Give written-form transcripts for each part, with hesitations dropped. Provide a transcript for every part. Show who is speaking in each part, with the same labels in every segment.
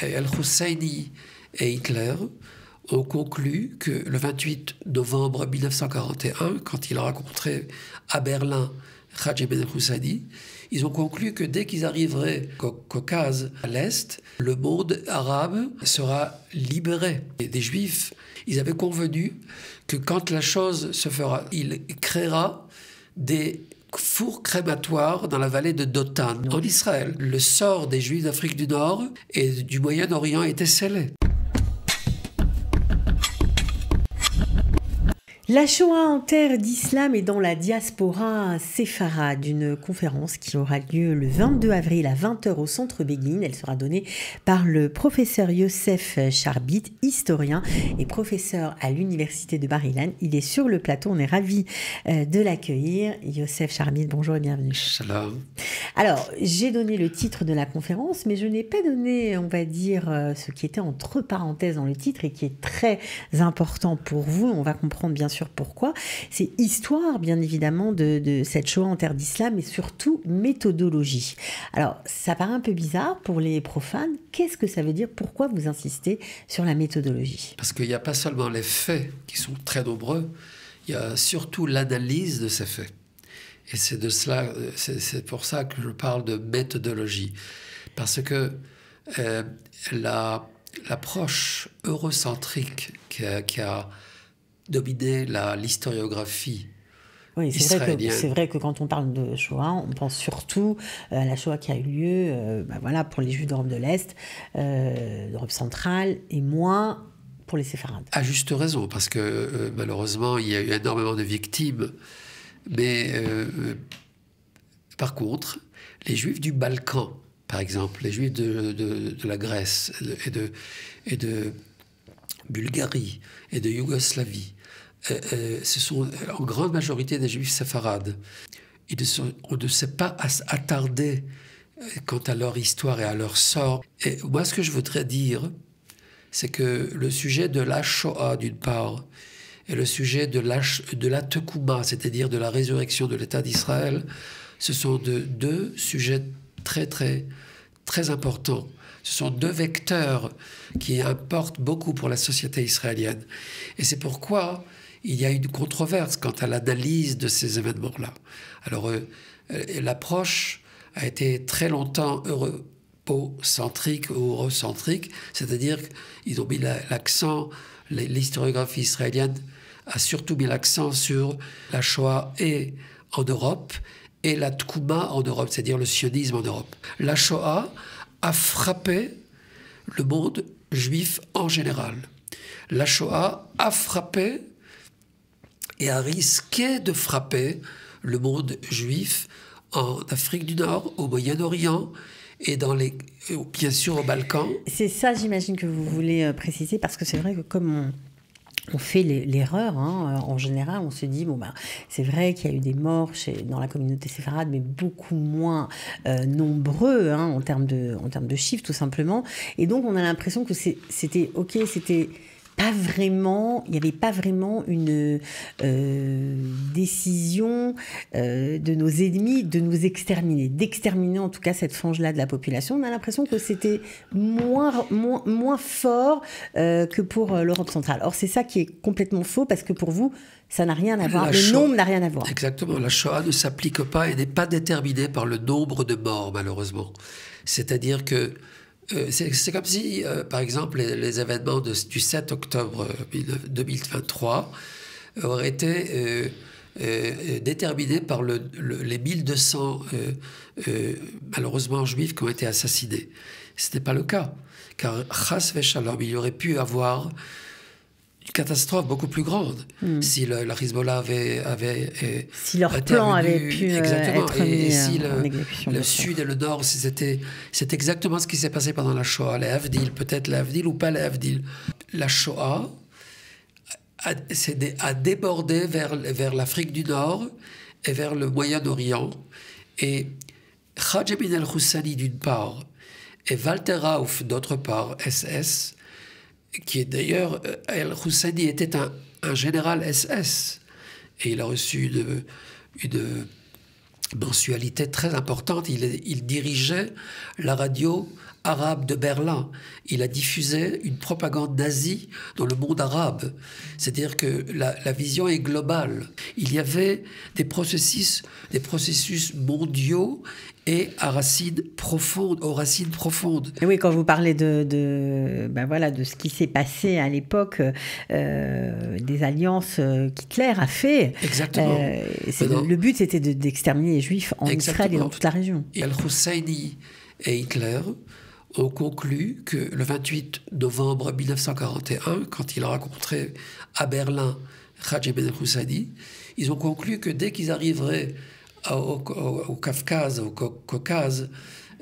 Speaker 1: El-Husseini et Hitler ont conclu que le 28 novembre 1941, quand il a rencontré à Berlin Hadj Ibn al-Husseini, ils ont conclu que dès qu'ils arriveraient au Caucase à l'Est, le monde arabe sera libéré des Juifs. Ils avaient convenu que quand la chose se fera, il créera des fours crématoires dans la vallée de Dothan, en Israël. Le sort des Juifs d'Afrique du Nord et du Moyen-Orient était scellé.
Speaker 2: La Shoah en terre d'islam et dans la diaspora séfarade, une conférence qui aura lieu le 22 avril à 20h au Centre Béguine. Elle sera donnée par le professeur Youssef Charbit, historien et professeur à l'université de Bar-Ilan. Il est sur le plateau, on est ravis de l'accueillir. Youssef Charbit, bonjour et bienvenue.
Speaker 1: Shalom.
Speaker 2: Alors, j'ai donné le titre de la conférence, mais je n'ai pas donné, on va dire, ce qui était entre parenthèses dans le titre et qui est très important pour vous. On va comprendre bien sûr pourquoi. C'est histoire, bien évidemment, de cette Shoah en terre d'islam et surtout méthodologie. Alors, ça paraît un peu bizarre pour les profanes. Qu'est-ce que ça veut dire? Pourquoi vous insistez sur la méthodologie?
Speaker 1: Parce qu'il n'y a pas seulement les faits qui sont très nombreux, il y a surtout l'analyse de ces faits. Et c'est de cela, c'est pour ça que je parle de méthodologie. Parce que l'approche eurocentrique qui a dominé l'historiographie israélienne.
Speaker 2: C'est vrai que quand on parle de Shoah, on pense surtout à la Shoah qui a eu lieu voilà, pour les Juifs d'Europe de l'Est, d'Europe centrale, et moins pour les séfarades.
Speaker 1: À juste raison, parce que malheureusement, il y a eu énormément de victimes. Mais par contre, les Juifs du Balkan, par exemple, les Juifs de la Grèce et de Bulgarie et de Yougoslavie, ce sont en grande majorité des Juifs séfarades. On ne s'est pas attardé quant à leur histoire et à leur sort. Et moi, ce que je voudrais dire, c'est que le sujet de la Shoah, d'une part, et le sujet de la Tekouma, c'est-à-dire de la résurrection de l'État d'Israël, ce sont deux sujets très, très, très importants. Ce sont deux vecteurs qui importent beaucoup pour la société israélienne. Et c'est pourquoi il y a une controverse quant à l'analyse de ces événements-là. Alors, l'approche a été très longtemps eurocentrique ou eurocentrique, c'est-à-dire qu'ils ont mis l'accent, l'historiographie israélienne a surtout mis l'accent sur la Shoah et en Europe et la Tkouma en Europe, c'est-à-dire le sionisme en Europe. La Shoah a frappé le monde juif en général. La Shoah a frappé et a risqué de frapper le monde juif en Afrique du Nord, au Moyen-Orient et bien sûr au Balkan. C'est
Speaker 2: ça, j'imagine, que vous voulez préciser, parce que c'est vrai que comme on fait l'erreur, en général, on se dit, c'est vrai qu'il y a eu des morts dans la communauté séfarade, mais beaucoup moins nombreux en termes de chiffres, tout simplement. Et donc, on a l'impression que c'était pas vraiment, il n'y avait pas vraiment une décision de nos ennemis de nous exterminer, d'exterminer en tout cas cette frange-là de la population. On a l'impression que c'était moins fort que pour l'Europe centrale. Or, c'est ça qui est complètement faux, parce que pour vous, ça n'a rien à voir. Le nombre n'a rien à voir.
Speaker 1: Exactement. La Shoah ne s'applique pas et n'est pas déterminée par le nombre de morts, malheureusement. C'est-à-dire que c'est comme si, par exemple, les événements du 7 octobre 2023 auraient été déterminés par les 1200, malheureusement, juifs qui ont été assassinés. Ce n'est pas le cas, car chas v'shalom, il y aurait pu avoir une catastrophe beaucoup plus grande si la Hezbollah avait
Speaker 2: si leur plan avait pu être
Speaker 1: et si le sud et le nord, c'est exactement ce qui s'est passé pendant la Shoah. Les Havdil, peut-être les Havdil ou pas les Havdil. La Shoah a débordé vers l'Afrique du Nord et vers le Moyen-Orient. Et Hadj Ibn al-Husseini d'une part et Walter Rauf d'autre part, SS, qui est d'ailleurs, al-Husseini était un général SS, et il a reçu une mensualité très importante. Il dirigeait la radio arabe de Berlin. Il a diffusé une propagande nazie dans le monde arabe. C'est-à-dire que la vision est globale. Il y avait des processus mondiaux et aux racines profondes.
Speaker 2: Et oui, quand vous parlez ben voilà, de ce qui s'est passé à l'époque, des alliances qu'Hitler a fait.
Speaker 1: Exactement.
Speaker 2: Le but, c'était d'exterminer les Juifs en Israël et dans toute la région.
Speaker 1: Et Al-Husseini et Hitler ont conclu que le 28 novembre 1941, quand il a rencontré à Berlin Hadj Ben Husseini, ils ont conclu que dès qu'ils arriveraient au Caucase,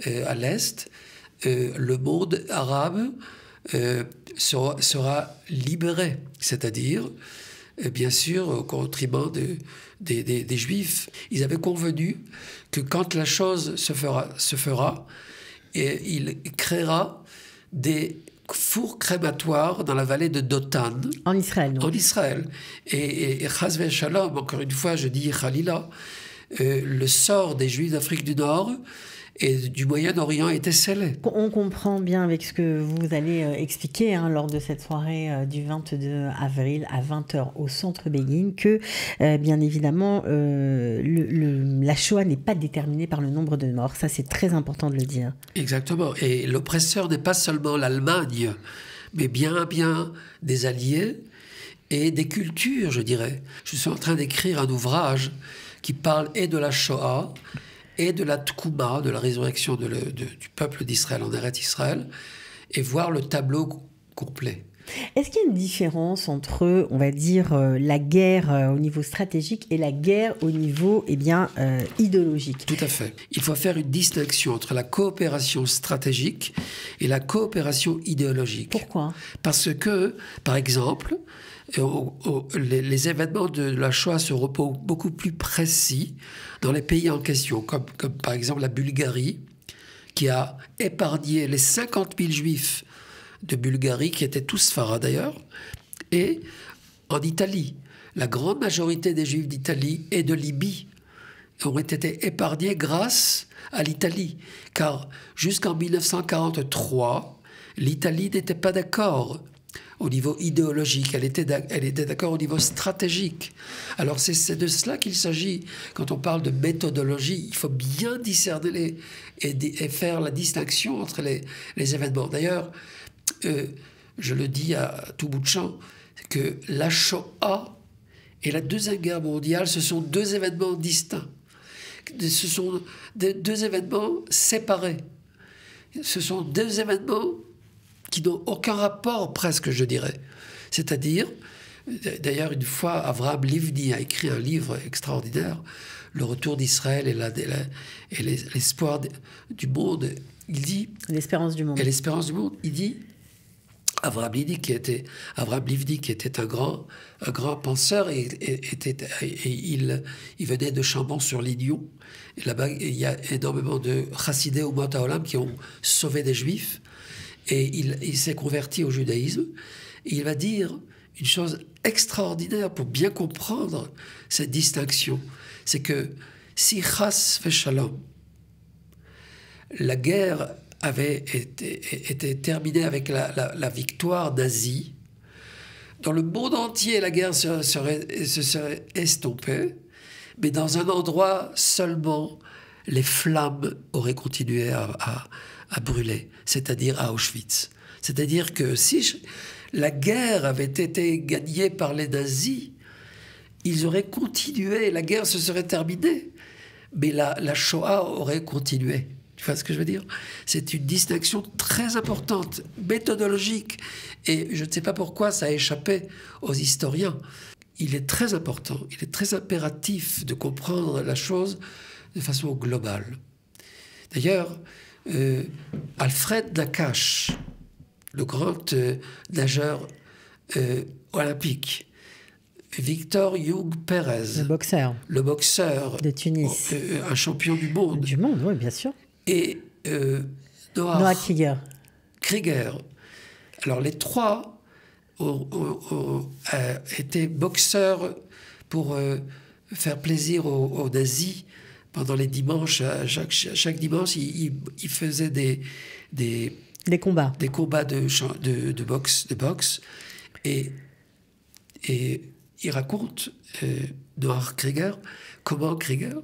Speaker 1: à l'Est, le monde arabe sera libéré, c'est-à-dire, bien sûr, au détriment des Juifs. Ils avaient convenu que quand la chose se fera, et il créera des fours crématoires dans la vallée de Dotan.
Speaker 2: En Israël, donc.
Speaker 1: En Israël. Et Chas Shalom, encore une fois, je dis Khalila, le sort des Juifs d'Afrique du Nord et du Moyen-Orient était scellé.
Speaker 2: On comprend bien avec ce que vous allez expliquer lors de cette soirée du 22 avril à 20h au Centre Begin que, bien évidemment, la Shoah n'est pas déterminée par le nombre de morts. Ça, c'est très important de le dire.
Speaker 1: Exactement. Et l'oppresseur n'est pas seulement l'Allemagne, mais bien des alliés et des cultures, je dirais. Je suis en train d'écrire un ouvrage qui parle et de la Shoah et de la Tkouma, de la résurrection du peuple d'Israël en Eretz Israël, et voir le tableau complet.
Speaker 2: Est-ce qu'il y a une différence entre, on va dire, la guerre au niveau stratégique et la guerre au niveau idéologique?
Speaker 1: Tout à fait. Il faut faire une distinction entre la coopération stratégique et la coopération idéologique.
Speaker 2: Pourquoi?
Speaker 1: Parce que, par exemple, les événements de la Shoah seront beaucoup plus précis dans les pays en question, comme par exemple la Bulgarie, qui a épargné les 50 000 Juifs de Bulgarie, qui étaient tous Sfarad d'ailleurs, et en Italie. La grande majorité des Juifs d'Italie et de Libye ont été épargnés grâce à l'Italie, car jusqu'en 1943, l'Italie n'était pas d'accord au niveau idéologique, elle était d'accord au niveau stratégique. Alors c'est de cela qu'il s'agit. Quand on parle de méthodologie, il faut bien discerner et faire la distinction entre les événements. D'ailleurs, je le dis à tout bout de champ, que la Shoah et la Deuxième Guerre mondiale, ce sont deux événements distincts. Ce sont deux événements séparés. Ce sont deux événements qui n'ont aucun rapport, presque, je dirais. C'est-à-dire, d'ailleurs, une fois, Avraham Livni a écrit un livre extraordinaire, Le retour d'Israël et l'espoir du monde. Il dit...
Speaker 2: L'espérance du monde.
Speaker 1: Et l'espérance du monde. Il dit, Avraham Livni, qui était un grand penseur, et il venait de Chambon-sur-Lignon. Et là-bas, il y a énormément de chassidés ou Olam qui ont sauvé des Juifs. Et il s'est converti au judaïsme. Et il va dire une chose extraordinaire pour bien comprendre cette distinction. C'est que si chas v'shalom, la guerre avait été terminée avec la victoire nazie, dans le monde entier, la guerre se serait estompée, mais dans un endroit seulement, les flammes auraient continué à brûler, c'est-à-dire à Auschwitz. C'est-à-dire que si la guerre avait été gagnée par les nazis, ils auraient continué, la guerre se serait terminée, mais la Shoah aurait continué. Tu vois ce que je veux dire? C'est une distinction très importante, méthodologique, et je ne sais pas pourquoi ça a échappé aux historiens. Il est très important, il est très impératif de comprendre la chose de façon globale. D'ailleurs, Alfred Nakache, le grand nageur olympique, Victor Young Pérez,
Speaker 2: le boxeur
Speaker 1: de Tunis, un champion du monde.
Speaker 2: Du monde, oui, bien sûr.
Speaker 1: Et Noah Krieger. Alors les trois ont été boxeurs pour faire plaisir aux nazis. Pendant les dimanches, chaque dimanche, ils faisaient
Speaker 2: Des combats.
Speaker 1: Des combats de boxe. Et il raconte, Noah Krieger, comment Krieger,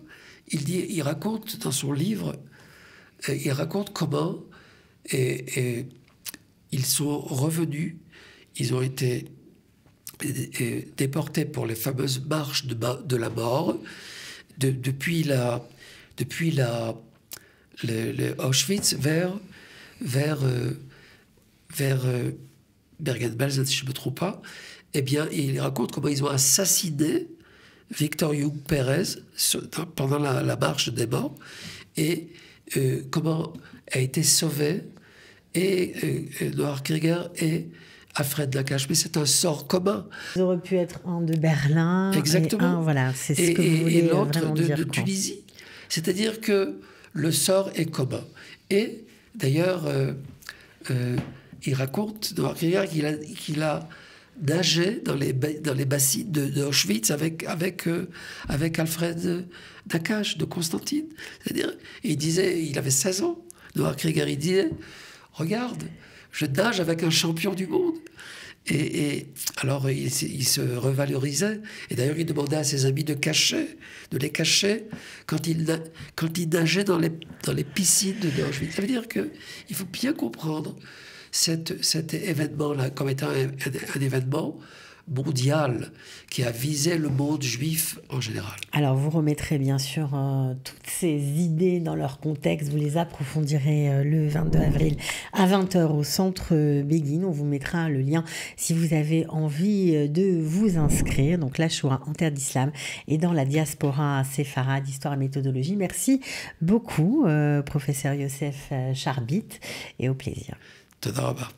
Speaker 1: il raconte dans son livre, il raconte comment ils sont revenus, ils ont été déportés pour les fameuses marches de la mort, depuis le Auschwitz vers Bergen-Belsen, si je ne me trompe pas. Eh bien, il raconte comment ils ont assassiné Victor Young Pérez pendant la marche des morts, et comment a été sauvé Noah Krieger et Alfred Nakache. Mais c'est un sort commun.
Speaker 2: Ils auraient pu être un de Berlin.
Speaker 1: Exactement.
Speaker 2: Voilà, c'est ce que vous voulez
Speaker 1: et l'autre
Speaker 2: vraiment dire,
Speaker 1: de Tunisie. C'est-à-dire que le sort est commun. Et d'ailleurs, il raconte, Noah Krieger, qu'il a nagé dans les bassines d'Auschwitz avec Alfred Nakache de Constantine. C'est-à-dire, il disait, il avait 16 ans, Noah Krieger, il disait, regarde, je nage avec un champion du monde. Et alors, il se revalorisait. Et d'ailleurs, il demandait à ses amis de les cacher quand il nageait dans les piscines d'Auschwitz. Ça veut dire qu'il faut bien comprendre cet événement-là comme étant un événement mondial qui a visé le monde juif en général.
Speaker 2: Alors, vous remettrez bien sûr toutes ces idées dans leur contexte. Vous les approfondirez le 22 avril à 20h au centre Begin. On vous mettra le lien si vous avez envie de vous inscrire. Donc, la Shoah en terre d'islam et dans la diaspora séfarade, histoire et méthodologie. Merci beaucoup, professeur Youssef Charbit, et au plaisir.
Speaker 1: Toda rabba.